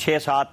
6-7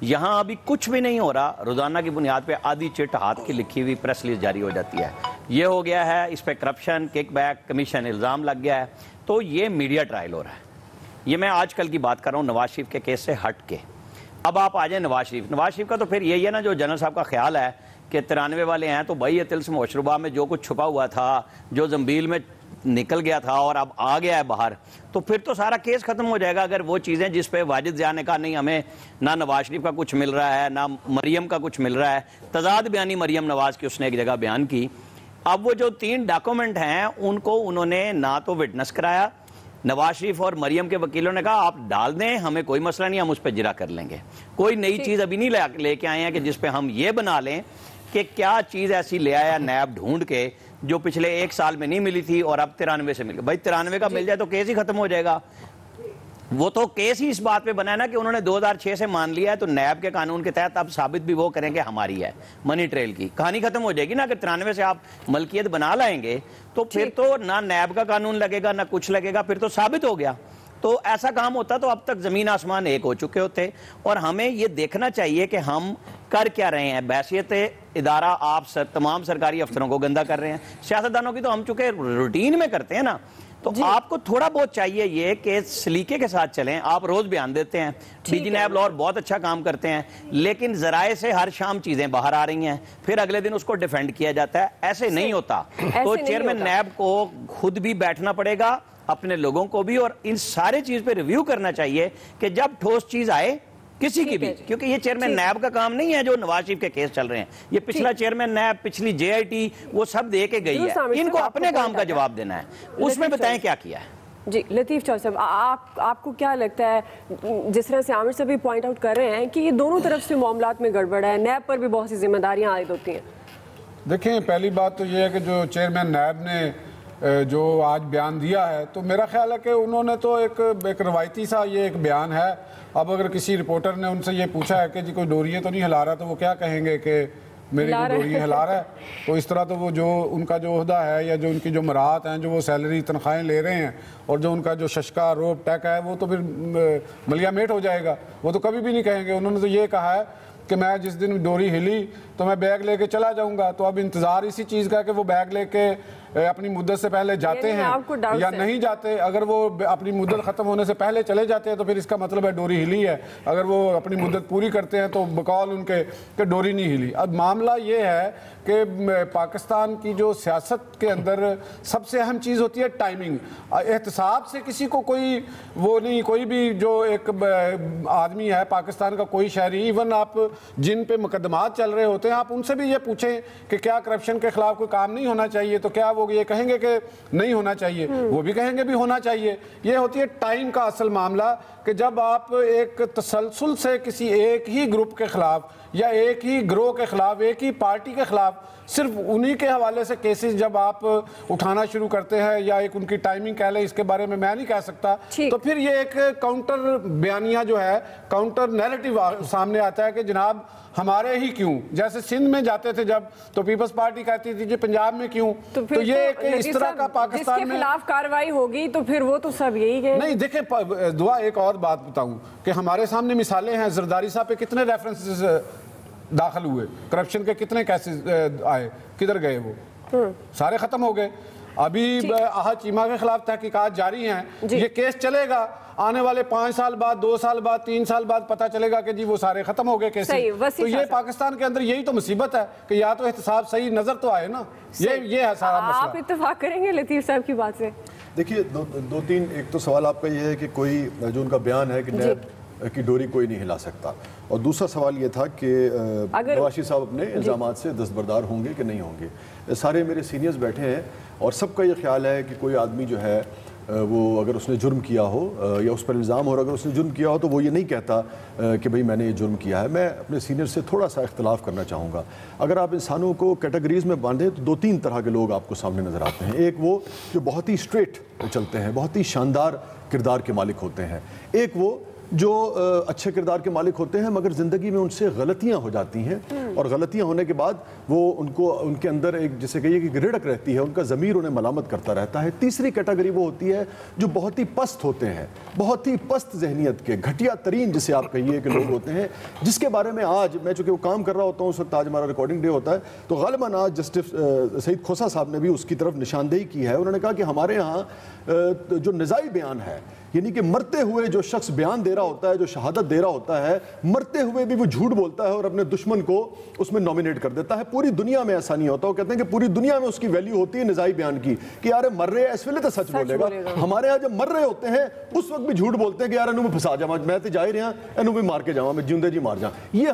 یہاں ابھی کچھ بھی نہیں ہو رہا، روزانہ کی بنیاد پہ آدھی چٹ ہاتھ کی لکھی ہوئی پریس ریلیز جاری ہو جاتی ہے، یہ ہو گیا ہے، اس پہ کرپشن، کک بیک، کمیشن الزام لگ گیا ہے، تو یہ میڈیا ٹرائل ہو رہا ہے۔ یہ میں آج کل کی بات کر رہا ہوں نواز شریف کے کیس سے ہٹ کے۔ اب آپ آ جائیں نواز شریف کا تو پھر یہی ہے نا جو جنرل صاحب کا خیال ہے کہ 93 والے ہیں تو بھائی یہ طلسم مشروبہ میں جو کچھ چھپا ہوا تھا، جو زنبیل میں نکل گیا تھا اور اب آ گیا ہے باہر، تو پھر تو سارا کیس ختم ہو جائے گا اگر وہ چیزیں جس پہ واجد ضیاء نے کہا نہیں ہمیں نہ نواز شریف کا کچھ مل رہا ہے نہ مریم کا کچھ مل رہا ہے، تضاد بیانی مریم نواز کی اس نے ایک جگہ بیان کی۔ اب وہ جو 3 ڈاکومنٹ ہیں ان کو انہوں نے نہ تو وٹنس کرایا، نواز شریف اور مریم کے وکیلوں نے کہا آپ ڈال دیں ہمیں کوئی مسئلہ نہیں، ہم اس پہ جرا کر لیں گے، کوئی نئی چیز ابھی نہیں لے کے آئے ہیں کہ جس پہ ہم یہ بنا لیں کہ کیا چیز ایسی لے آیا نیب ڈھونڈ کے جو پچھلے 1 سال میں نہیں ملی تھی اور اب 93 سے مل گئی۔ بھائی 93 کا مل جائے تو کیس ہی ختم ہو جائے گا، وہ تو کیس ہی اس بات پہ بنا ہے نا کہ انہوں نے 2006 سے مان لیا ہے، تو نیب کے قانون کے تحت اب ثابت بھی وہ کریں کہ ہماری ہے، منی ٹریل کی کہانی ختم ہو جائے گی نا۔ کہ 93 سے آپ ملکیت بنا لائیں گے تو پھر تو نہ نیب کا قانون لگے گا نہ کچھ لگے گا، پھر تو ثابت ہو گیا۔ تو ایسا کام ہوتا تو اب تک زمین آسمان ایک ہو چکے ہوتے، اور ہمیں یہ دیکھنا چاہیے کہ ہم کر کیا رہے ہیں۔ بحیثیت ادارہ آپ تمام سرکاری افسروں کو گندا کر رہے ہیں، سیاستدانوں کی تو ہم چونکہ روٹین میں کرتے ہیں نا، تو آپ کو تھوڑا بہت چاہیے یہ کہ سلیقے کے ساتھ چلیں۔ آپ روز بیان دیتے ہیں، ڈی جی نیب لاہور بہت اچھا کام کرتے ہیں، لیکن ذرائع سے ہر شام چیزیں باہر آ رہی ہیں، پھر اگلے دن اس کو ڈیفینڈ کیا جاتا ہے، ایسے نہیں ہوتا۔ تو چیئرمین نیب کو خود بھی بیٹھنا پڑے گا، اپنے لوگوں کو بھی، اور ان سارے چیز پہ ریویو کرنا چاہیے کہ جب ٹھوس چیز آئے کسی کی بھی، کیونکہ یہ چیئرمین نیب کا کام نہیں ہے جو نواز شریف کے کیس چل رہے ہیں، یہ پچھلا چیئرمین نیب، پچھلی جے آئی ٹی، وہ سب دے کے گئی ہے، ان کو اپنے کام کا جواب دینا ہے، اس میں بتائیں کیا کیا ہے۔ جی لطیف چودھری صاحب، آپ کو کیا لگتا ہے، جس طرح سے عامر سے بھی پوائنٹ آؤٹ کر رہے ہیں کہ یہ دونوں طرف سے معاملات میں گڑبڑ ہے، نیب پر بھی بہت سی ذمہ داریاں عائد ہوتی ہیں؟ دیکھیں پہلی بات تو یہ ہے کہ جو چیئرمین نیب نے جو آج بیان دیا ہے، تو میرا خیال ہے کہ انہوں نے تو ایک روایتی سا یہ ایک بیان ہے۔ اب اگر کسی رپورٹر نے ان سے یہ پوچھا ہے کہ جی کوئی ڈوریے تو نہیں ہلا رہا، تو وہ کیا کہیں گے کہ میری کوئی ڈوریے ہلا رہا ہے؟ تو اس طرح تو وہ جو ان کا جو عہدہ ہے یا جو ان کی جو مراعات ہیں، جو وہ سیلری تنخواہیں لے رہے ہیں، اور جو ان کا جو ششکا روب ٹیک ہے، وہ تو پھر ملیا میٹ ہو جائے گا، وہ تو کبھی بھی نہیں کہیں گے۔ انہوں نے تو یہ کہا ہے کہ میں جس دن ڈوری ہلی تو میں بیگ لے کے چلا جاؤں گا، تو اب انتظار اسی چیز کا کہ وہ بیگ لے کے اپنی مدت سے پہلے جاتے ہیں یا نہیں جاتے۔ اگر وہ اپنی مدت ختم ہونے سے پہلے چلے جاتے ہیں تو پھر اس کا مطلب ہے ڈوری ہلی ہے، اگر وہ اپنی مدت پوری کرتے ہیں تو بقول ان کے کہ ڈوری نہیں ہلی۔ اب معاملہ یہ ہے کہ پاکستان کی جو سیاست کے اندر سب سے اہم چیز ہوتی ہے ٹائمنگ۔ احتساب سے کسی کو کوئی وہ نہیں، کوئی بھی جو ایک آدمی ہے پاکستان کا، کوئی شہری، ایون آپ جن پہ مقدمات چل رہے ہوتے ہیں، آپ ان سے بھی یہ پوچھیں کہ کیا کرپشن کے خلاف کوئی کام نہیں ہونا چاہیے، تو کیا وہ یہ کہیں گے کہ نہیں ہونا چاہیے؟ وہ بھی کہیں گے بھی ہونا چاہیے۔ یہ ہوتی ہے ٹائم کا اصل معاملہ، کہ جب آپ ایک تسلسل سے کسی ایک ہی گروپ کے خلاف یا ایک ہی گروہ کے خلاف، ایک ہی پارٹی کے خلاف صرف انہی کے حوالے سے کیسز جب آپ اٹھانا شروع کرتے ہیں، یا ایک ان کی ٹائمنگ کہہ لیں، اس کے بارے میں نہیں کہہ سکتا، تو پھر یہ ایک کاؤنٹر بیانیہ جو ہے، کاؤنٹر نیریٹو سامنے آتا ہے کہ جناب ہمارے ہی کیوں؟ جیسے سندھ میں جاتے تھے جب تو پیپلز پارٹی کہتی تھی جی پنجاب میں کیوں؟ تو یہ ایک اس طرح کا پاکستان میں جس کے خلاف کارروائی ہوگی تو پھر وہ تو سب یہی ہے۔ نہیں دیکھیں دعا ایک اور بات بتاؤں کہ ہمارے سامنے مثالیں ہیں، زرداری صاحب پہ کتنے ریفرنسز داخل ہوئے، کرپشن کے کتنے کیسز آئے، کدھر گئے وہ؟ سارے ختم ہو گئے۔ ابھی آہا چیمہ کے خلاف تحقیقات جاری ہیں، یہ کیس چلے گا، آنے والے 5 سال بعد، 2 سال بعد، 3 سال بعد پتہ چلے گا کہ جی وہ سارے ختم ہو گئے کیسز۔ تو یہ پاکستان کے اندر یہی تو مصیبت ہے کہ یا تو احتساب صحیح نظر تو آئے نا، یہ ہے سارا مسئلہ۔ آپ اتفاق کریں گے لطیف صاحب کی بات سے؟ دیکھیے دو تین، ایک تو سوال آپ کا یہ ہے کہ کوئی جو ان کا بیان ہے کہ نیب کی ڈوری کوئی نہیں ہلا سکتا، اور دوسرا سوال یہ تھا کہ نواز شریف صاحب اپنے الزامات سے دستبردار ہوں گے کہ نہیں ہوں گے۔ سارے میرے سینئرز بیٹھے ہیں اور سب کا یہ خیال ہے کہ کوئی آدمی جو ہے وہ اگر اس نے جرم کیا ہو یا اس پر الزام ہو، اگر اس نے جرم کیا ہو تو وہ یہ نہیں کہتا کہ بھئی میں نے یہ جرم کیا ہے۔ میں اپنے سینئر سے تھوڑا سا اختلاف کرنا چاہوں گا۔ اگر آپ انسانوں کو کیٹیگریز میں باندھیں تو 2-3 طرح کے لوگ آپ کو سامنے نظر آتے ہیں۔ ایک وہ جو بہت ہی اسٹریٹ چلتے ہیں، بہت ہی شاندار کردار کے مالک ہوتے ہیں۔ ایک وہ جو اچھے کردار کے مالک ہوتے ہیں مگر زندگی میں ان سے غلطیاں ہو جاتی ہیں اور غلطیاں ہونے کے بعد وہ ان کے اندر ایک جسے کہیے کہ رڑک رہتی ہے, ان کا ضمیر انہیں ملامت کرتا رہتا ہے. تیسری کیٹیگری وہ ہوتی ہے جو بہت ہی پست ہوتے ہیں, بہت ہی پست ذہنیت کے, گھٹیا ترین جسے آپ کہیے کہ لوگ ہوتے ہیں, جس کے بارے میں آج میں چونکہ وہ کام کر رہا ہوتا ہوں, اس وقت آج ہمارا ریکارڈنگ ڈے ہوتا ہے, تو غالباً آج جسٹس سعید کھوسہ صاحب نے بھی اس کی طرف نشاندہی کی ہے. انہوں نے کہا کہ ہمارے ہاں جو نزاعی بیان ہے, یعنی کہ مرتے ہوئے جو شخص بیان دے رہا ہوتا ہے, جو شہادت دے رہا ہوتا ہے, مرتے ہوئے بھی وہ جھوٹ بولتا ہے اور اپنے دشمن کو اس میں نومینیٹ کر دیتا ہے. پوری دنیا میں ایسا نہیں ہوتا. وہ کہتے ہیں کہ پوری دنیا میں اس کی ویلیو ہوتی ہے نزاعی بیان کی, کہ یار مر رہے ہیں اس ویلے تو سچ بولے گا. ہمارے ہاں جب مر رہے ہوتے ہیں اس وقت بھی جھوٹ بولتے ہیں کہ یار انہوں میں پھنسا جاؤں, میں تو جا ہی رہا, انہوں بھی مار کے جاؤں, میں جیندے جی مار جاؤں. یہ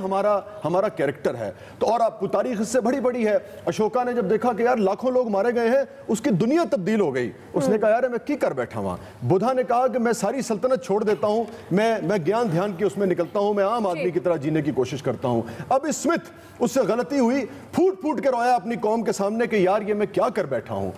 ہمارا کیریکٹر ہے. تو اور آپ تاریخ اس سے بڑی ہے. اشوکا نے جب دیکھا کہ یار لاکھوں لوگ مارے گئے ہیں, اس کی دنیا تبدیل ہو گئی. اس نے کہا یار میں کی کر بیٹھا ہوں. بدھا نے کہا کہ میں ساری سلطنت چھوڑ دیتا ہوں, میں گیان دھیان کی اس میں نکلتا ہوں, میں عام آدمی کی طرح جینے کی کوشش کرتا ہوں. اب اسمتھ اس سے غلطی ہوئی, پھوٹ کے رویا اپنی قوم کے سامنے کہ یار یہ میں کیا کر بیٹھا ہوں.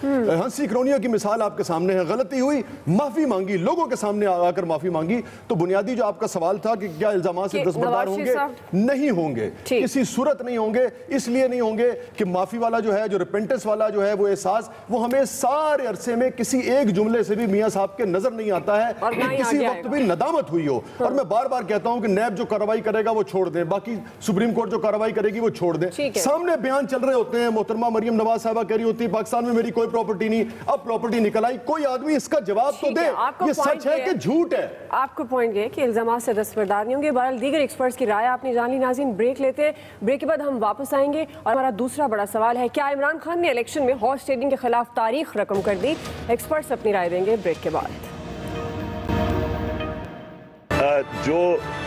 ہنسی کرونیا کی مثال آپ کے سامنے ہے. غلطی ہوئی, معافی مانگی, لوگوں کے سامنے آ کر معافی مانگی. تو بنیادی جو آپ کا سوال تھا کہ کیا الزامات سے دستبردار ہوں گے, نہیں ہوں گے, کسی صورت نہیں ہوں گے. اس لیے نہیں ہوں گے کہ معافی والا جو ہے, جو ریپینٹنس والا جو ہے وہ احساس, وہ ہمیں سارے عرصے میں کسی ایک جملے سے بھی میاں صاحب کے نظر نہیں آتا ہے کہ کسی وقت بھی ندامت ہوئی ہو. اور میں بار بار کہتا ہوں کہ نیب جو کارروائی کرے گا وہ چھوڑ دیں, باقی سپریم کورٹ جو کارروائی کرے گی وہ چھوڑ دیں. سامنے بیان چل رہے ہوتے ہیں, محترمہ مریم نواز صاحبہ کہہ رہی ہوتی ہے پاکستان میں میری کوئی پراپرٹی نہیں, اب پراپرٹی نکل آئی. کوئی آدمی اس کا جواب تو دے, یہ سچ ہے کہ جھوٹ ہے. آپ کو پوائنٹ یہ کہ الزامات سے دستبردار نہیں ہوں گے. بہرحال دیگر ایکسپرٹس کی رائے آپ نے جان لی. ناظرین بریک لیتے ہیں, بریک کے بعد ہم واپس آئیں گے اور ہمارا دوسرا بڑا سوال ہے, کیا عمران خان نے الیکشن میں ہارس ٹریڈنگ کے خلاف تاریخ رقم کر دی؟ ایکسپرٹس اپنی رائے دیں گے بریک کے بعد. جو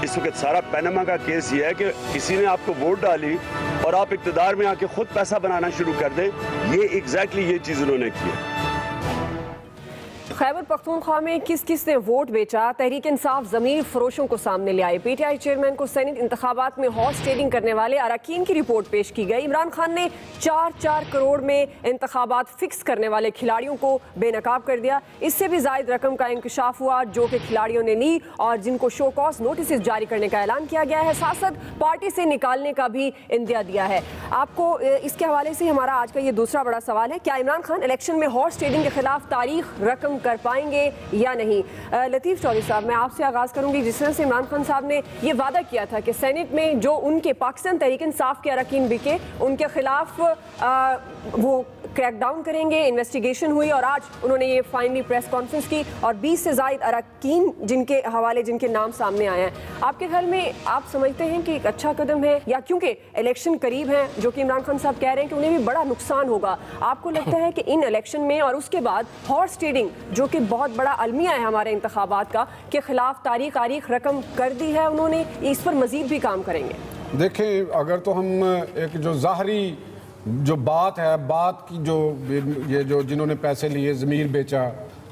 اس وقت سارا پیناما کا کیس یہ ہے کہ کسی نے آپ کو ووٹ ڈالی اور آپ اقتدار میں آ کے خود پیسہ بنانا شروع کر دیں, یہ ایگزیکٹلی یہ چیز انہوں نے کی ہے. خیبر پختونخوا میں کس نے ووٹ بیچا؟ تحریک انصاف ضمیر فروشوں کو سامنے لے آئی. پی ٹی آئی چیئرمین کو سینٹ انتخابات میں ہارس ٹریڈنگ کرنے والے اراکین کی رپورٹ پیش کی گئی. عمران خان نے 4 کروڑ میں انتخابات فکس کرنے والے کھلاڑیوں کو بے نقاب کر دیا. اس سے بھی زائد رقم کا انکشاف ہوا جو کہ کھلاڑیوں نے لی اور جن کو شو کاز نوٹسز جاری کرنے کا اعلان کیا گیا ہے. ساتھ ساتھ پارٹی سے نکالنے کا بھی اندیا دیا ہے. آپ کو اس کے حوالے سے ہمارا آج کا یہ دوسرا بڑا سوال ہے, کیا عمران خان الیکشن میں ہارس ٹریڈنگ کے خلاف تاریخ رقم کر پائیں گے یا نہیں؟ لطیف چودھری صاحب, میں آپ سے آغاز کروں گی. جس طرح سے عمران خان صاحب نے یہ وعدہ کیا تھا کہ سینٹ میں جو ان کے پاکستان تحریک انصاف کے اراکین بکے, ان کے خلاف وہ کریک ڈاؤن کریں گے. انویسٹیگیشن ہوئی اور آج انہوں نے یہ فائنلی پریس کانفرنس کی اور 20 سے زائد اراکین جن کے حوالے جن کے نام سامنے آئے ہیں. آپ کے خیال میں آپ سمجھتے ہیں کہ ایک اچھا قدم ہے, یا کیونکہ الیکشن قریب ہیں جو کہ عمران خان صاحب کہہ رہے ہیں کہ انہیں بھی بڑا نقصان ہوگا, آپ کو لگتا ہے کہ ان الیکشن میں اور اس کے بعد ہارس ٹریڈنگ جو کہ بہت بڑا المیہ ہے ہمارے انتخابات کا, کے خلاف تاریخ رقم کر دی ہے انہوں نے, اس پر مزید بھی کام کریں گے؟ دیکھیں, اگر تو ہم ایک جو ظاہری جو بات ہے, بات کی جو جنہوں نے پیسے لیے, ضمیر بیچا,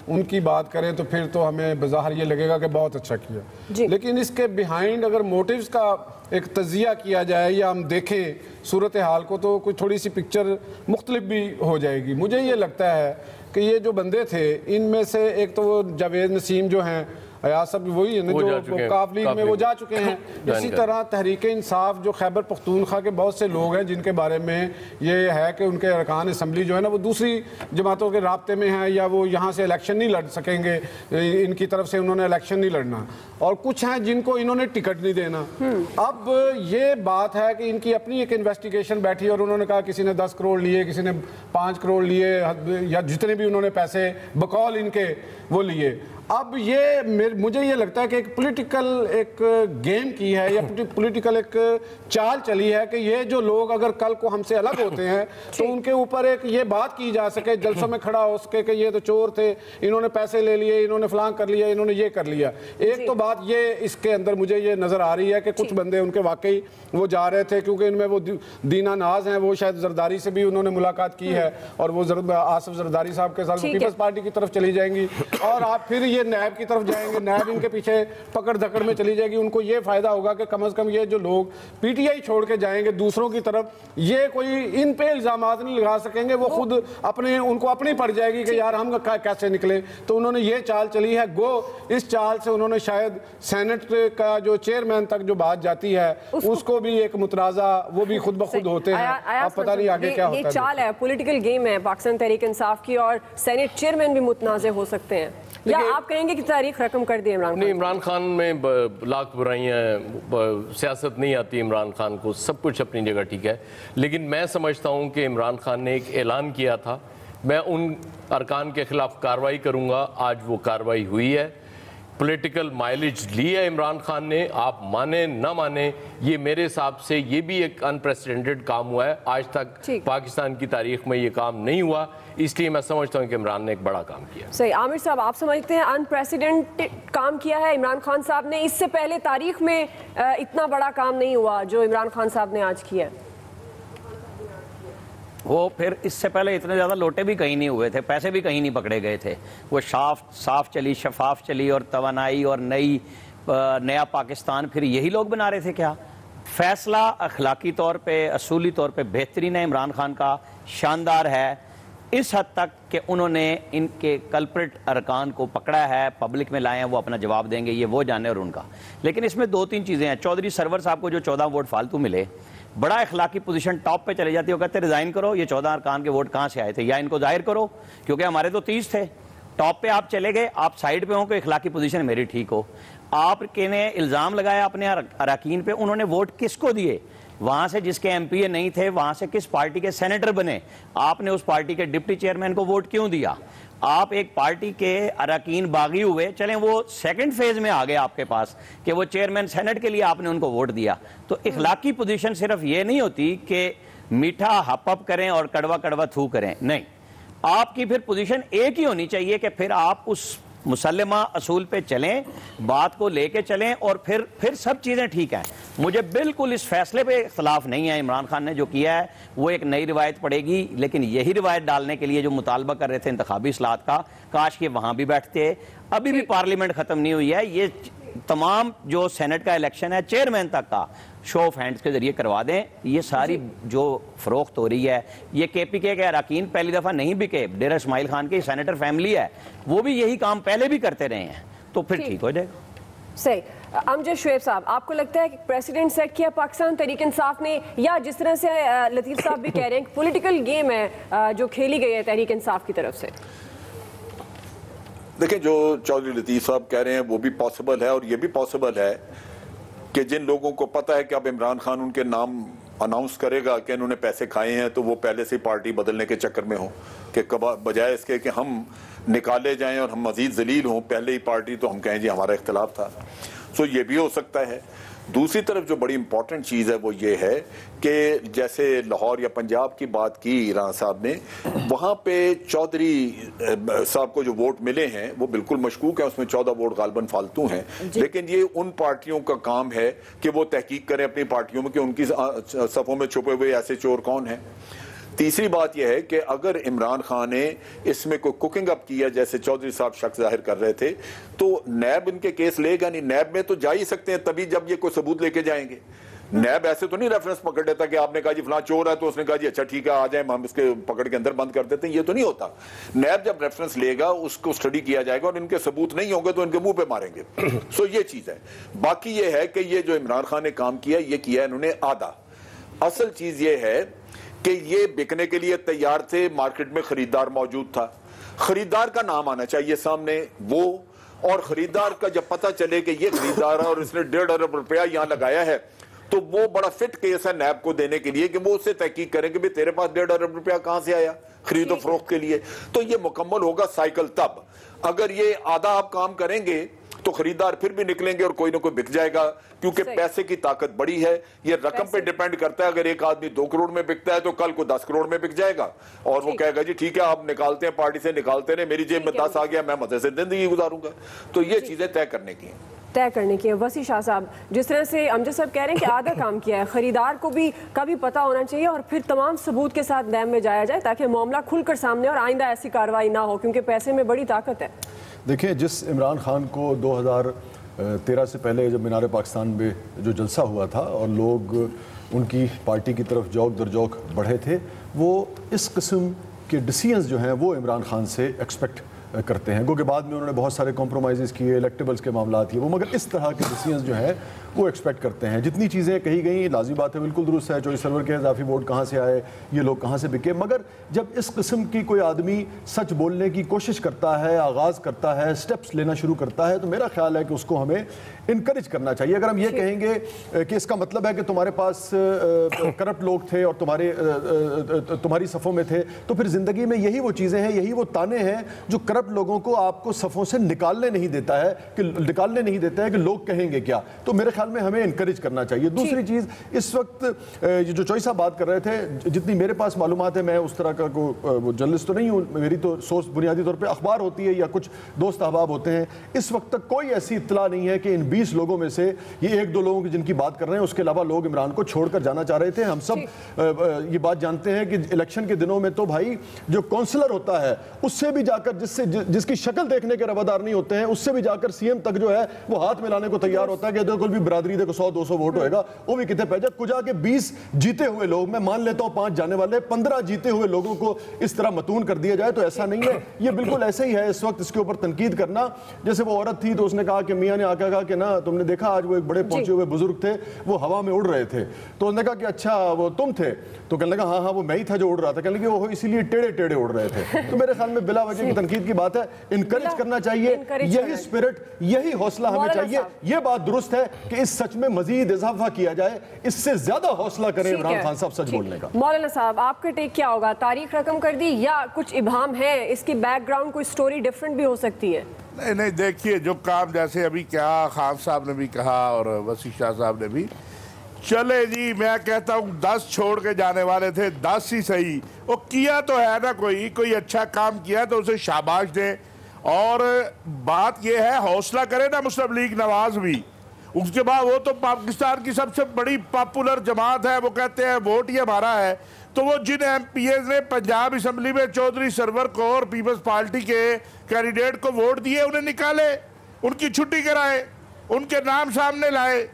ان کی بات کریں تو پھر تو ہمیں بظاہر یہ لگے گا کہ بہت اچھا کیا. لیکن اس کے بیہائنڈ اگر موٹیوز کا ایک تجزیہ کیا جائے یا ہم دیکھیں صورتحال کو, تو کوئی تھوڑی سی پکچر مختلف بھی ہو جائے گی. مجھے یہ لگتا ہے کہ یہ جو بندے تھے, ان میں سے ایک تو وہ جاوید نسیم جو ہیں, ایاز صاحب وہی ہے نا جو کاف لیگ میں وہ جا چکے ہیں. اسی طرح تحریک انصاف جو خیبر پختونخوا کے بہت سے لوگ ہیں جن کے بارے میں یہ ہے کہ ان کے ارکان اسمبلی جو ہے نا وہ دوسری جماعتوں کے رابطے میں ہیں, یا وہ یہاں سے الیکشن نہیں لڑ سکیں گے, ان کی طرف سے انہوں نے الیکشن نہیں لڑنا, اور کچھ ہیں جن کو انہوں نے ٹکٹ نہیں دینا. اب یہ بات ہے کہ ان کی اپنی ایک انویسٹیگیشن بیٹھی اور انہوں نے کہا کسی نے 10 کروڑ لیے, کسی نے 5 کروڑ لیے, یا جتنے بھی انہوں نے پیسے بقول ان کے وہ لیے. اب یہ مجھے یہ لگتا ہے کہ ایک پولیٹیکل ایک گیم کی ہے, یا پولیٹیکل ایک چال چلی ہے کہ یہ جو لوگ اگر کل کو ہم سے الگ ہوتے ہیں تو ان کے اوپر ایک یہ بات کی جا سکے, جلسوں میں کھڑا ہو سکے کہ یہ تو چور تھے, انہوں نے پیسے لے لیے, انہوں نے فلاں کر لیا, انہوں نے یہ کر لیا. ایک تو بات یہ اس کے اندر مجھے یہ نظر آ رہی ہے کہ کچھ بندے ان کے واقعی وہ جا رہے تھے, کیونکہ ان میں وہ دینا ناز ہیں, وہ شاید زرداری سے بھی انہوں نے ملاقات کی ہے, اور وہ آصف زرداری صاحب کے ساتھ پیپلز پارٹی کی طرف چلی جائیں گی. اور آپ پھر یہ نیب کی طرف جائیں گے, نیب ان کے پیچھے پکڑ دھکڑ میں چلی جائے گی. ان کو یہ فائدہ ہوگا کہ کم از کم یہ جو لوگ پی ٹی آئی چھوڑ کے جائیں گے دوسروں کی طرف, یہ کوئی ان پہ الزامات نہیں لگا سکیں گے, وہ خود اپنے ان کو اپنی پڑ جائے گی کہ یار ہم کیسے نکلیں. تو انہوں نے یہ چال چلی ہے, گو اس چال سے انہوں نے شاید سینٹ کا جو چیئرمین تک جو بات جاتی ہے اس کو بھی ایک متنازع, وہ بھی خود بخود ہوتے ہیں. اب پتہ نہیں آگے کیا ہوتا ہے. یہ چال ہے, پولیٹیکل گیم ہے پاکستان تحریک انصاف کی, اور سینٹ چیئرمین بھی متنازع ہو سکتے ہیں, یا آپ کہیں گے کہ تاریخ رقم کر دی عمران خان؟ نہیں, عمران خان میں لاکھ برائیاں ہیں, سیاست نہیں آتی عمران خان کو, سب کچھ اپنی جگہ ٹھیک ہے, لیکن میں سمجھتا ہوں کہ عمران خان نے ایک اعلان کیا تھا میں ان ارکان کے خلاف کارروائی کروں گا, آج وہ کارروائی ہوئی ہے. پولیٹیکل مائلیج لی ہے عمران خان نے, آپ مانیں نہ مانیں, یہ میرے حساب سے یہ بھی ایک انپریسیڈنٹڈ کام ہوا ہے. آج تک پاکستان کی تاریخ میں یہ کام نہیں ہوا, اس لیے میں سمجھتا ہوں کہ عمران نے ایک بڑا کام کیا. صحیح. عامر صاحب, آپ سمجھتے ہیں انپریسیڈنٹڈ کام کیا ہے عمران خان صاحب نے؟ اس سے پہلے تاریخ میں اتنا بڑا کام نہیں ہوا جو عمران خان صاحب نے آج کیا ہے. وہ پھر اس سے پہلے اتنے زیادہ لوٹے بھی کہیں نہیں ہوئے تھے, پیسے بھی کہیں نہیں پکڑے گئے تھے. وہ صاف چلی, شفاف چلی, اور توانائی اور نیا پاکستان پھر یہی لوگ بنا رہے تھے کیا؟ فیصلہ اخلاقی طور پہ, اصولی طور پہ بہترین ہے عمران خان کا, شاندار ہے, اس حد تک کہ انہوں نے ان کے کلپرٹ ارکان کو پکڑا ہے, پبلک میں لائے ہیں, وہ اپنا جواب دیں گے, یہ وہ جانے اور ان کا. لیکن اس میں 2-3 چیزیں ہیں. چودھری سرور صاحب کو جو 14 ووٹ فالتو ملے, بڑا اخلاقی پوزیشن ٹاپ پہ چلے جاتی ہے, وہ کہتے ہیں ریزائن کرو, یہ 14 ارکان کے ووٹ کہاں سے آئے تھے, یا ان کو ظاہر کرو, کیونکہ ہمارے تو 30 تھے. ٹاپ پہ آپ چلے گئے, آپ سائیڈ پہ ہوں کہ اخلاقی پوزیشن میری ٹھیک ہو. آپ کے نے الزام لگایا اپنے اراکین پہ, انہوں نے ووٹ کس کو دیے؟ وہاں سے جس کے ایم پی اے نہیں تھے, وہاں سے کس پارٹی کے سینیٹر بنے, آپ نے اس پارٹی کے ڈپٹی چیئرمین کو ووٹ کیوں دیا؟ آپ ایک پارٹی کے اراکین باغی ہوئے, چلیں وہ سیکنڈ فیز میں آگئے آپ کے پاس کہ وہ چیئرمین سینٹ کے لیے آپ نے ان کو ووٹ دیا. تو اخلاقی پوزیشن صرف یہ نہیں ہوتی کہ میٹھا ہپ اپ کریں اور کڑوا کڑوا تھو کریں, نہیں, آپ کی پھر پوزیشن ایک ہی ہونی چاہیے کہ پھر آپ اس مسلمہ اصول پہ چلیں, بات کو لے کے چلیں, اور پھر سب چیزیں ٹھیک ہیں. مجھے بالکل اس فیصلے پہ اختلاف نہیں ہے. عمران خان نے جو کیا ہے وہ ایک نئی روایت پڑے گی, لیکن یہی روایت ڈالنے کے لیے جو مطالبہ کر رہے تھے انتخابی اصلاحات کا, کاش کہ وہاں بھی بیٹھتے. ابھی بھی پارلیمنٹ ختم نہیں ہوئی ہے, یہ تمام جو سینٹ کا الیکشن ہے چیئرمین تک کا شو آف ہینڈز کے ذریعے کروا دیں. یہ ساری جو فروخت ہو رہی ہے, یہ کے پی کے اراکین پہلی دفعہ نہیں بکے, ڈیرہ اسماعیل خان کی سینیٹر فیملی ہے, وہ بھی یہی کام پہلے بھی کرتے رہے ہیں, تو پھر ٹھیک ہو جائے گا. صحیح. امجد شعیب صاحب, آپ کو لگتا ہے کہ پریسیڈنٹ سیٹ کیا پاکستان تحریک انصاف نے, یا جس طرح سے لطیف صاحب بھی کہہ رہے ہیں کہ پولیٹیکل گیم ہے جو کھیلی گئی ہے تحریک انصاف کی طرف سے؟ دیکھیں, جو چودھری لطیف صاحب کہہ رہے ہیں وہ بھی پاسبل ہے, اور یہ بھی پاسبل ہے کہ جن لوگوں کو پتہ ہے کہ اب عمران خان ان کے نام اناؤنس کرے گا کہ انہوں نے پیسے کھائے ہیں, تو وہ پہلے سے پارٹی بدلنے کے چکر میں ہوں کہ بجائے اس کے کہ ہم نکالے جائیں اور ہم مزید ذلیل ہوں پہلے ہی پارٹی, تو ہم کہیں جی ہمارا اختلاف تھا. سو یہ بھی ہو سکتا ہے. دوسری طرف جو بڑی امپورٹنٹ چیز ہے وہ یہ ہے کہ جیسے لاہور یا پنجاب کی بات کی ایران صاحب نے, وہاں پہ چودھری صاحب کو جو ووٹ ملے ہیں وہ بالکل مشکوک ہیں, اس میں 14 ووٹ غالباً فالتو ہیں, لیکن یہ ان پارٹیوں کا کام ہے کہ وہ تحقیق کریں اپنی پارٹیوں میں کہ ان کی صفوں میں چھپے ہوئے ایسے چور کون ہیں. تیسری بات یہ ہے کہ اگر عمران خان نے اس میں کوئی کوکنگ اپ کیا جیسے چودھری صاحب شک ظاہر کر رہے تھے, تو نیب ان کے کیس لے گا نہیں. نیب میں تو جا ہی سکتے ہیں تبھی جب یہ کوئی ثبوت لے کے جائیں گے. نیب ایسے تو نہیں ریفرنس پکڑ لیتا کہ آپ نے کہا جی فلاں چور ہے تو اس نے کہا جی اچھا ٹھیک ہے آ جائیں, ہم اس کے پکڑ کے اندر بند کر دیتے ہیں, یہ تو نہیں ہوتا. نیب جب ریفرنس لے گا اس کو اسٹڈی کیا جائے گا, اور ان کے ثبوت نہیں ہوں گے تو ان کے منہ پہ ماریں گے. سو یہ چیز ہے. باقی یہ ہے کہ یہ جو عمران خان نے کام کیا یہ کیا انہوں نے آدھا. اصل چیز یہ ہے کہ یہ بکنے کے لیے تیار تھے, مارکیٹ میں خریدار موجود تھا, خریدار کا نام آنا چاہیے سامنے وہ, اور خریدار کا جب پتہ چلے کہ یہ خریدار ہے اور اس نے 1.5 ارب روپیہ یہاں لگایا ہے, تو وہ بڑا فٹ کیس ہے نیب کو دینے کے لیے کہ وہ اس سے تحقیق کریں کہ تیرے پاس 1.5 ارب روپیہ کہاں سے آیا خرید و فروخت کے لیے. تو یہ مکمل ہوگا سائیکل تب. اگر یہ آدھا آپ کام کریں گے تو خریدار پھر بھی نکلیں گے اور کوئی نہ کوئی بک جائے گا, کیونکہ پیسے کی طاقت بڑی ہے. یہ رقم پہ ڈیپینڈ کرتا ہے, اگر ایک آدمی 2 کروڑ میں بکتا ہے تو کل کو 10 کروڑ میں بک جائے گا, اور وہ کہے گا جی ٹھیک ہے آپ نکالتے ہیں پارٹی سے نکالتے رہے, میری جیب میں 10 آ گیا, میں مزے سے زندگی گزاروں گا. تو یہ چیزیں طے کرنے کی ہیں. وسیع شاہ صاحب, جس طرح سے امجد صاحب کہہ رہے ہیں کہ آدھا کام کیا ہے, خریدار کو بھی کبھی پتہ ہونا چاہیے اور پھر تمام ثبوت کے ساتھ نیب میں جایا جائے تاکہ معاملہ کھل کر سامنے اور آئندہ ایسی کارروائی نہ ہو, کیونکہ پیسے میں بڑی طاقت ہے. دیکھیں جس عمران خان کو 2013 سے پہلے جب مینار پاکستان میں جو جلسہ ہوا تھا اور لوگ ان کی پارٹی کی طرف جوک در جوک بڑھے تھے، وہ اس قسم کے ڈیسیژنز جو ہیں وہ عمران خان سے ایکسپیکٹ کرتے ہیں. گو کہ بعد میں انہوں نے بہت سارے کمپرومائزز کیے، الیکٹیبلز کے معاملات کیے، وہ مگر اس طرح کے ڈیسیژنز جو ہیں وہ ایکسپیکٹ کرتے ہیں. جتنی چیزیں کہی گئیں لازمی بات ہے، بالکل درست ہے، چوائس سرور کے اضافی ووٹ کہاں سے آئے، یہ لوگ کہاں سے بکے. مگر جب اس قسم کی کوئی آدمی سچ بولنے کی کوشش کرتا ہے، آغاز کرتا ہے، سٹیپس لینا شروع کرتا ہے، تو میرا خیال ہے کہ اس کو ہمیں انکریج کرنا چاہیے. اگر ہم یہ کہیں گے کہ اس کا مطلب ہے کہ تمہارے پاس کرپٹ لوگ تھے اور تمہاری صفوں میں تھے، تو پھر زندگی میں یہی وہ چیزیں ہیں، یہی وہ تانے ہیں جو کرپٹ لوگوں کو آپ کو صفوں سے نکالنے نہیں دیتا ہے کہ لوگ کہیں گے کیا. تو میرے خیال میں ہمیں انکریج کرنا چاہیے. دوسری چیز، اس وقت جو چوئی صاحب بات کر رہے تھے، جتنی میرے پاس معلومات ہے، میں اس طرح کا کوئی جرنلسٹ تو نہیں ہوں، میری تو سورس بنیادی طور پہ اخبار ہوتی ہے یا کچھ دوست احباب ہوتے ہیں. اس وقت تک کوئی ایسی اطلاع نہیں ہے کہ ان 20 لوگوں میں سے یہ 1-2 لوگوں کی جن کی بات کر رہے ہیں، اس کے علاوہ لوگ عمران کو چھوڑ کر جانا چاہ رہے تھے. ہم سب یہ بات جانتے ہیں کہ الیکشن کے دنوں میں تو بھائی جو کونسلر ہوتا ہے اس سے بھی جا کر جس کی شکل دیکھنے کے روادار نہیں ہوتے ہیں، اس سے بھی جا کر سی ایم تک جو ہے وہ ہاتھ ملانے کو تیار ہوتا ہے کہ کوئی بھی برادری دے کو 100-200 ووٹ ہوئے گا، وہ بھی کتنے پہ جا کجا کے 20 جیتے ہوئے لوگ، میں مان لیتا ہوں 5 جانے والے، 15 جیتے ہوئے لوگوں کو اس طرح متون کر دیا جائے تو ایسا نہیں ہے. یہ بالکل ایسے ہی ہے. اس وقت اس کے اوپر تنقید کرنا، جیسے وہ عورت تھی تو اس نے کہا کہ میاں نے آ کے کہا کہ نا تم نے دیکھا آج وہ ایک بڑے پہنچے ہوئے بزرگ تھے، وہ ہوا میں اڑ رہے تھے، تو انہوں نے کہا کہ اچھا وہ تم تھے، تو کہنے لگا ہاں وہ میں ہی تھا جو اڑ رہا تھا. کہنے لگے وہ اسی لیے ٹیڑے اڑ رہے تھے. تو میرے خیال میں بلا وجہ کی تنقید کی بات ہے، انکریج کرنا چاہیے. یہی اسپرٹ، یہی حوصلہ ہمیں چاہیے. یہ بات درست ہے کہ اس سچ میں مزید اضافہ کیا جائے، اس سے زیادہ حوصلہ کریں عمران خان صاحب سچ بولنے کا. مولانا صاحب آپ کا ٹیک کیا ہوگا؟ تاریخ رقم کر دی یا کچھ ابہام ہے؟ اس کی بیک گراؤنڈ کوئی سٹوری ڈیفرنٹ بھی ہو سکتی ہے؟ نہیں دیکھیے، جو کام جیسے ابھی کیا خان صاحب نے بھی کہا اور وسیع شاہ صاحب نے بھی، چلے جی میں کہتا ہوں 10 چھوڑ کے جانے والے تھے، 10 ہی صحیح. وہ کیا تو ہے نا، کوئی اچھا کام کیا تو اسے شاباش دیں. اور بات یہ ہے حوصلہ کرے نا مسلم لیگ نواز بھی. اس کے بعد وہ تو پاکستان کی سب سے بڑی پاپولر جماعت ہے، وہ کہتے ہیں ووٹ یہ ہمارا ہے. تو وہ جن ایم پی ایز نے پنجاب اسمبلی میں چودھری سرور کو اور پیپلز پارٹی کے کینڈیڈیٹ کو ووٹ دیے، انہیں نکالے، ان کی چھٹی کرائے، ان کے نام سامنے لائے.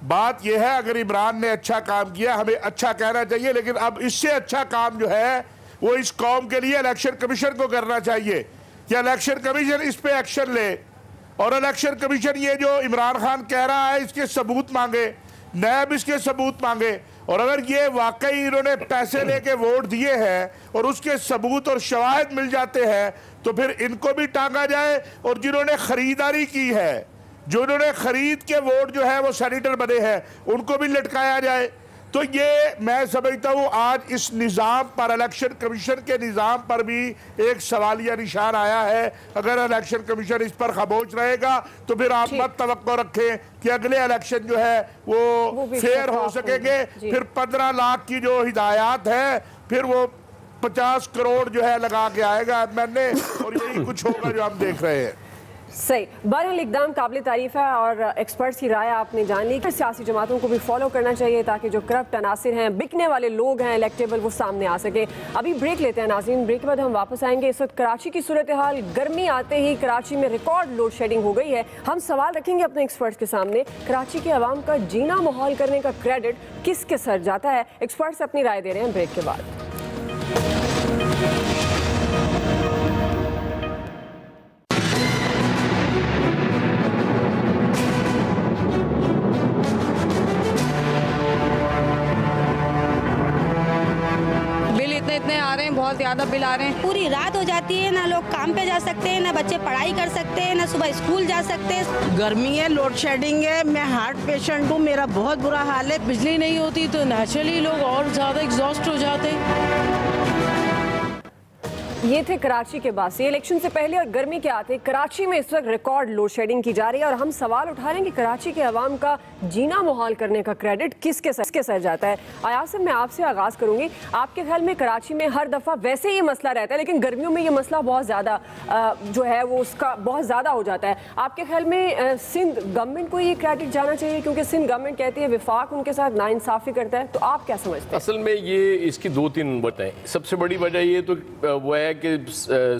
بات یہ ہے اگر عمران نے اچھا کام کیا ہمیں اچھا کہنا چاہیے، لیکن اب اس سے اچھا کام جو ہے وہ اس قوم کے لیے الیکشن کمیشن کو کرنا چاہیے کہ الیکشن کمیشن اس پہ ایکشن لے. اور الیکشن کمیشن یہ جو عمران خان کہہ رہا ہے اس کے ثبوت مانگے، نیب اس کے ثبوت مانگے. اور اگر یہ واقعی انہوں نے پیسے لے کے ووٹ دیے ہیں اور اس کے ثبوت اور شواہد مل جاتے ہیں تو پھر ان کو بھی ٹانگا جائے، اور جنہوں نے خریداری کی ہے، جو انہوں نے خرید کے ووٹ جو ہے وہ سینیٹر بنے ہیں، ان کو بھی لٹکایا جائے. تو یہ میں سمجھتا ہوں آج اس نظام پر، الیکشن کمیشن کے نظام پر بھی ایک سوالیہ نشان آیا ہے. اگر الیکشن کمیشن اس پر خاموش رہے گا تو پھر آپ مت توقع رکھیں کہ اگلے الیکشن جو ہے وہ فیئر ہو سکیں گے. پھر 15 لاکھ کی جو ہدایات ہے پھر وہ 50 کروڑ جو ہے لگا کے آئے گا ایڈمن نے، اور یہی کچھ ہوگا جو ہم دیکھ رہے ہیں. صحیح. بہرحال اقدام قابل تعریف ہے اور ایکسپرٹس کی رائے آپ نے جان لی کہ سیاسی جماعتوں کو بھی فالو کرنا چاہیے تاکہ جو کرپٹ عناصر ہیں، بکنے والے لوگ ہیں الیکٹیبل، وہ سامنے آ سکیں. ابھی بریک لیتے ہیں ناظرین، بریک کے بعد ہم واپس آئیں گے. اس وقت کراچی کی صورتحال، گرمی آتے ہی کراچی میں ریکارڈ لوڈ شیڈنگ ہو گئی ہے. ہم سوال رکھیں گے اپنے ایکسپرٹس کے سامنے، کراچی کے عوام کا جینا محال کرنے کا کریڈٹ کس کے سر جاتا ہے؟ ایکسپرٹس اپنی رائے دے رہے ہیں بریک کے بعد. بہت زیادہ بل آ رہے ہیں، پوری رات ہو جاتی ہے، نہ لوگ کام پہ جا سکتے ہیں، نہ بچے پڑھائی کر سکتے ہیں، نہ صبح اسکول جا سکتے ہیں. گرمی ہے، لوڈ شیڈنگ ہے، میں ہارٹ پیشنٹ ہوں، میرا بہت برا حال ہے. بجلی نہیں ہوتی تو نیچرلی لوگ اور زیادہ ایگزاسٹ ہو جاتے ہیں. یہ تھے کراچی کے باسی. الیکشن سے پہلے اور گرمی کے آتے کراچی میں اس وقت ریکارڈ لوڈ شیڈنگ کی جا رہی ہے، اور ہم سوال اٹھا رہے ہیں کہ کراچی کے عوام کا جینا محال کرنے کا کریڈٹ کس کے سر جاتا ہے؟ ایاز صاحب میں آپ سے آغاز کروں گی. آپ کے خیال میں کراچی میں ہر دفعہ ویسے یہ مسئلہ رہتا ہے لیکن گرمیوں میں یہ مسئلہ بہت زیادہ جو ہے وہ اس کا بہت زیادہ ہو جاتا ہے. آپ کے خیال میں سندھ گورنمنٹ کو یہ کریڈٹ جانا چاہیے؟ کیونکہ سندھ گورنمنٹ کہتی ہے وفاق ان کے ساتھ ناانصافی کرتا ہے، تو آپ کیا سمجھتے ہیں؟ اصل میں یہ اس کی 2-3 وجہ ہیں. سب سے بڑی وجہ یہ تو وہ ہے ہے کہ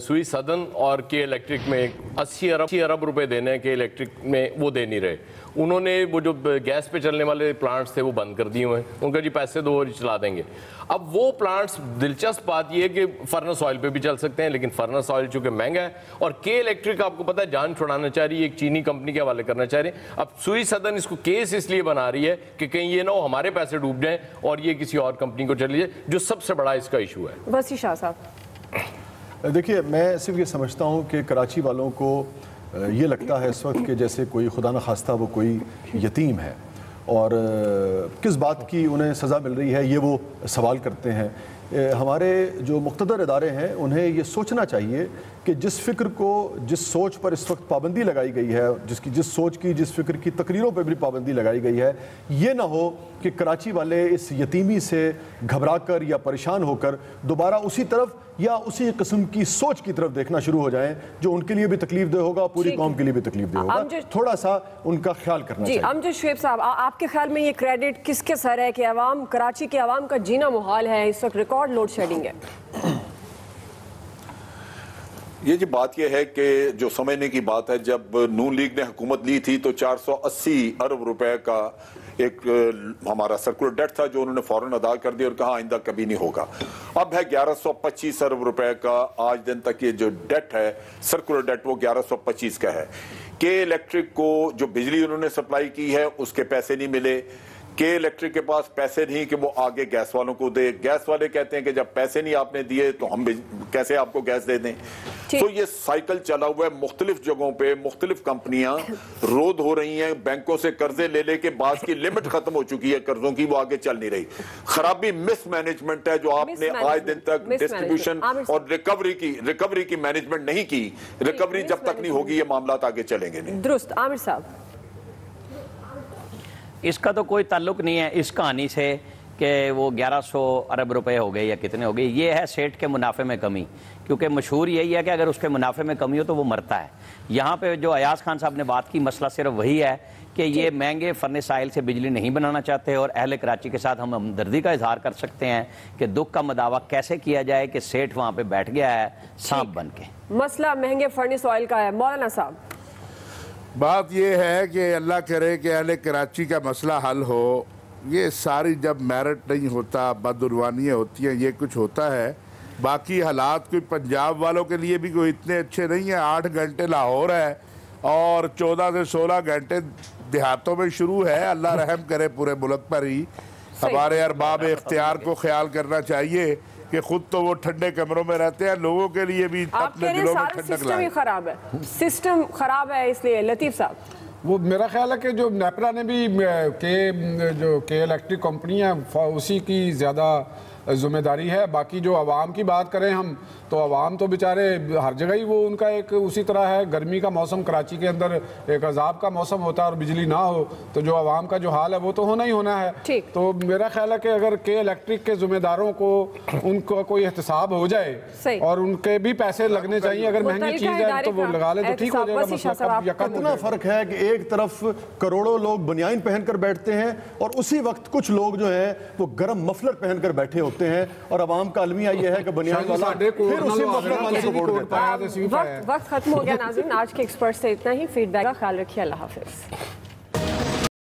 سوئی سدن اور کے الیکٹرک میں 80 ارب روپے دینے ہیں کے الیکٹرک میں وہ دے نہیں رہے. انہوں نے وہ جو گیس پہ چلنے والے پلانٹس تھے وہ بند کر دیے ہوئے ہیں. ان کا جی پیسے دو اور چلا دیں گے. اب وہ پلانٹس دلچسپ بات یہ ہے کہ فرنس آئل پہ بھی چل سکتے ہیں, لیکن فرنس آئل چونکہ مہنگا ہے, اور کے الیکٹرک آپ کو پتہ ہے جان چھڑانا چاہ رہی ہے, ایک چینی کمپنی کے حوالے کرنا چاہ رہے ہیں. اب سوئی سدن اس کو کیس اس لیے بنا رہی ہے کہ کہیں یہ نہ ہو ہمارے پیسے ڈوب جائیں اور یہ کسی اور کمپنی کو چلی جائے, جو سب سے بڑا اس کا ایشو ہے. وسیع شاہ صاحب, دیکھیے میں صرف یہ سمجھتا ہوں کہ کراچی والوں کو یہ لگتا ہے اس وقت کہ جیسے کوئی خدا نخواستہ وہ کوئی یتیم ہے, اور کس بات کی انہیں سزا مل رہی ہے یہ وہ سوال کرتے ہیں. ہمارے جو مقتدر ادارے ہیں انہیں یہ سوچنا چاہیے کہ جس فکر کو, جس سوچ پر اس وقت پابندی لگائی گئی ہے, جس سوچ کی, جس فکر کی تقریروں پہ بھی پابندی لگائی گئی ہے, یہ نہ ہو کہ کراچی والے اس یتیمی سے گھبرا کر یا پریشان ہو کر دوبارہ اسی طرف یا اسی قسم کی سوچ کی طرف دیکھنا شروع ہو جائیں جو ان کے لیے بھی تکلیف دہ ہوگا, پوری قوم کے لیے بھی تکلیف دہ ہوگا. تھوڑا سا ان کا خیال کرنا چاہیے. امجد شعیب صاحب, آپ کے خیال میں یہ کریڈٹ کس کے سر ہے کہ عوام, کراچی کے عوام کا جینا محال ہے, اس وقت ریکارڈ لوڈ شیڈنگ ہے؟ یہ جی بات یہ ہے کہ جو سمجھنے کی بات ہے, جب نون لیگ نے حکومت لی تھی تو 480 ارب روپے کا ایک ہمارا سرکولر ڈیٹ تھا جو انہوں نے فوراً ادا کر دیا اور کہا آئندہ کبھی نہیں ہوگا. اب ہے 1125 ارب روپے کا. آج دن تک یہ جو ڈیٹ ہے سرکولر ڈیٹ وہ 1125 کا ہے. کے الیکٹرک کو جو بجلی انہوں نے سپلائی کی ہے اس کے پیسے نہیں ملے. کے الیکٹرک کے پاس پیسے نہیں کہ وہ آگے گیس والوں کو دے. گیس والے کہتے ہیں کہ جب پیسے نہیں آپ نے دیے تو ہم کیسے آپ کو گیس دے دیں. تو یہ سائیکل چلا ہوا ہے. مختلف جگہوں پہ مختلف کمپنیاں رود ہو رہی ہیں, بینکوں سے قرضے لے لے کے بعض کی لمٹ ختم ہو چکی ہے قرضوں کی, وہ آگے چل نہیں رہی. خرابی مس مینجمنٹ ہے جو آپ نے آج دن تک ڈسٹریبیوشن اور ریکوری کی مینجمنٹ نہیں کی. ریکوری جب تک نہیں ہوگی یہ معاملات آگے چلیں گے نہیں. درست. عامر صاحب, اس کا تو کوئی تعلق نہیں ہے اس کہانی سے کہ وہ 1100 ارب روپے ہو گئے یا کتنے ہو گئے. یہ ہے سیٹ کے منافع میں کمی, کیونکہ مشہور یہی ہے کہ اگر اس کے منافع میں کمی ہو تو وہ مرتا ہے. یہاں پہ جو ایاز خان صاحب نے بات کی مسئلہ صرف وہی ہے کہ یہ مہنگے فرنس آئل سے بجلی نہیں بنانا چاہتے, اور اہل کراچی کے ساتھ ہم ہمدردی کا اظہار کر سکتے ہیں کہ دکھ کا مداوع کیسے کیا جائے کہ سیٹ وہاں پہ بیٹھ گیا ہے سانپ بن کے. مسئلہ مہنگے فرنس آئل کا ہے. مولانا صاحب, بات یہ ہے کہ اللہ کرے کہ اہل کراچی کا مسئلہ حل ہو. یہ ساری جب میرٹ نہیں ہوتا, بدعنوانیاں ہوتی ہیں, یہ کچھ ہوتا ہے. باقی حالات کوئی پنجاب والوں کے لیے بھی کوئی اتنے اچھے نہیں ہیں. 8 گھنٹے لاہور ہے اور 14 سے 16 گھنٹے دیہاتوں میں شروع ہے. اللہ رحم کرے پورے ملک پر ہی. ہمارے ارباب اختیار کو خیال کرنا چاہیے کہ خود تو وہ ٹھنڈے کمروں میں رہتے ہیں, لوگوں کے لیے بھی اپنے دلوں میں ٹھنڈک لائیں. خراب ہے, سسٹم خراب ہے, اس لیے. لطیف صاحب, وہ میرا خیال ہے کہ جو نیپرا نے بھی جو کے الیکٹرک کمپنی ہے اسی کی زیادہ ذمہ داری ہے. باقی جو عوام کی بات کریں ہم تو عوام تو بیچارے ہر جگہ ہی وہ ان کا ایک اسی طرح ہے. گرمی کا موسم کراچی کے اندر ایک عذاب کا موسم ہوتا ہے اور بجلی نہ ہو تو جو عوام کا جو حال ہے وہ تو ہونا ہی ہونا ہے. تو میرا خیال ہے کہ اگر کے الیکٹرک کے ذمہ داروں کو ان کو کوئی احتساب ہو جائے اور ان کے بھی پیسے لگنے چاہیے, اگر مہنگی چیز ہے تو وہ لگا لیں تو ٹھیک ہو جائے گا مسئلہ. اتنا فرق ہے کہ ایک طرف کروڑوں لوگ بنیان پہن کر بیٹھتے ہیں اور اسی وقت کچھ لوگ جو ہیں وہ گرم مفلر پہن کر بیٹھے ہوتے ہیں, اور عوام کا المیہ یہ ہے کہ بنیان والا وقت ختم ہو گیا. ناظرین, آج کے ایکسپرٹ سے اتنا ہی. فیڈ بیک کا خیال رکھیے. اللہ حافظ.